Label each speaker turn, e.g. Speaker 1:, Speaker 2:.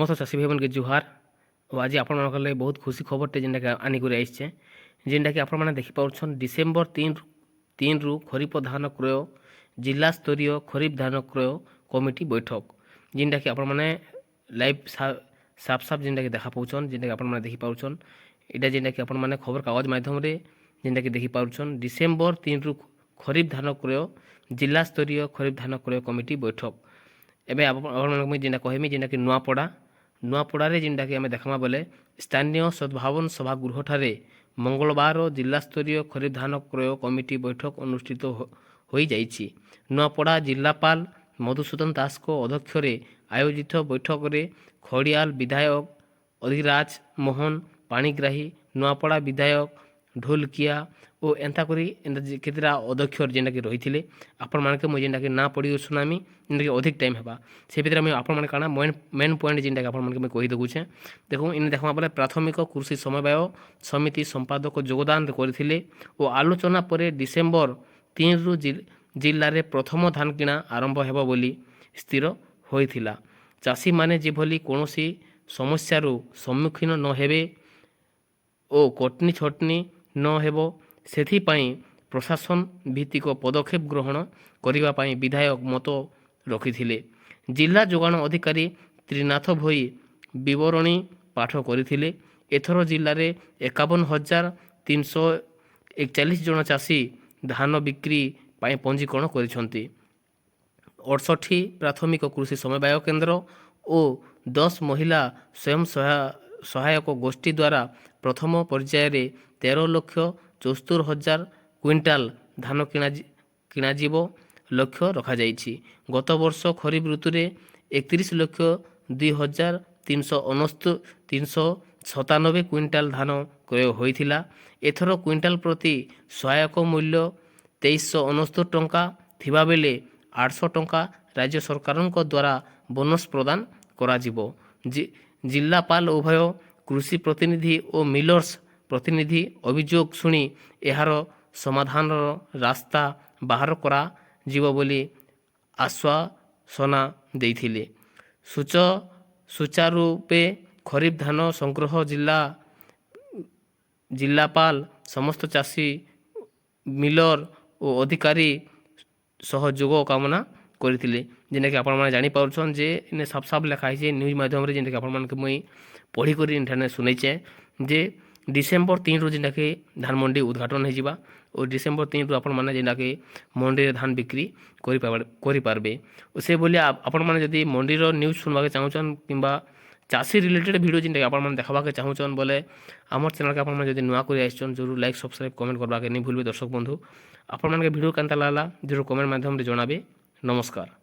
Speaker 1: समस्त चाषी भाई के जुहार। और आज आपण बहुत खुशी खबरटे जेनटा आनिक आसचे जेनटा कि आपण देखिपुन डिसेम्बर 3 रु खरीफ धान क्रय जिला स्तरीय खरीफ धान क्रय कमिटी बैठक जेनटा कि आपण लाइव साफ साफ जेनटा कि देखा पाउछन जेनटा कि आपण देखिपुन इटा जेनटा कि आपण खबर कागज माध्यम जेनटा कि देखिपुन डिसेम्बर 3 रु खरीफ धान क्रय जिला स्तरीय खरीफ धान क्रय कमिटी बैठक एबे आपण जेनटा कहमी जेनटा कि नुआपड़ारे जेनटा कि आम देखमा बोले स्थानीय सद्भावन सभागृह ठारे मंगलवार जिला स्तरीय खरीफ धान क्रय कमिटी बैठक अनुष्ठित हो जाइछि। नुआपड़ा जिलापाल मधुसूदन दास को अध्यक्षरे आयोजित बैठक रे खड़ियाल विधायक अधिराज मोहन पाणिग्राही नुआपड़ा विधायक ढोलकिया और एंता करी केतरा अध्यक्ष जेनटा कि रही आपण मानके मुझे जेनटा कि ना पड़ी सुनामी जेनटा कि अधिक टाइम हेबा से भितर मैं आपण माने काना मेन पॉइंट जेनटा कि आपण मानके मैं कहि दगुछे। देखो इन देखमा बोले प्राथमिक कृषि समवाय समिति संपादक योगदान करथिले और आलोचना पर डिसेम्बर 3 रु जिल्ला रे प्रथम धान किणा आरंभ हेबो बोली स्थिर होइथिला। चाषी माने जेभली कोनोसी समस्यारू सम्मुखीन न हेबे ओ कटनी छटनी न हेबो सेथिपाई प्रशासन भित्तिक पदक्षेप ग्रहण करिबा पाई विधायक मत रखिथिले। जिला जोगाण अधिकारी त्रिनाथ भोई विवरणी पाठ करथिले। एथर जिल्ला रे 51,341 जन चाषी धान बिक्री पाई पंजीकरण करिसंती। 68 प्राथमिक कृषि समवाय केन्द्र और 10 महिला स्वयं सहायक गोष्ठी द्वारा प्रथम पर्याय 13,74,000 क्विंटाल धान किणाजीव लक्ष्य रखा जाइछि। गत वर्ष खरीफ ऋतु रे 31,02,397 क्विंटाल धान क्रय होइथिला। एथर क्विंटाल प्रति सहायक मूल्य 2369 टंका थिबा बेले 800 टंका राज्य सरकारक द्वारा बोनस प्रदान कराजिबो। जिलापाल उभय कृषि प्रतिनिधि और मिलर्स प्रतिनिधि अभियोग शुणी एहार समाधान रास्ता बाहर करा जीवो बोली आश्वासना देइथिले। सुचारूपे खरीफ धान संग्रह जिलापाल समस्त चाषी मिलर और अधिकारी सहयोग कामना करथिले। जेना कि आपण माने जानि पाउछन जे इने साफ साफ लिखा है न्यूज माध्यम रे जेना कि आपण मानके मुई पढ़ी करी इंटरनेट सुनैछे जे डिसेम्बर 3 रु जेना कि धान मंडी उद्घाटन हो जिबा और डिसेम्बर 3 रु आपण माने जेना कि मंडी रे धान बिक्री करि पारबे। से बोली आपण माने जदी मंडी रो न्यूज सुनबा के चाहुछन किबा चाषी रिलेटेड वीडियो जेना कि आपण माने देखबा के चाहुछन बोले हमर चैनल के आपण माने जदी नुआ करी आइछन जरूर लाइक सब्सक्राइब कमेंट करबा के नहीं भूलबे। दर्शक बंधु आपण माने वीडियो केनता लागला जरूर कमेंट माध्यम रे जणाबे। नमस्कार।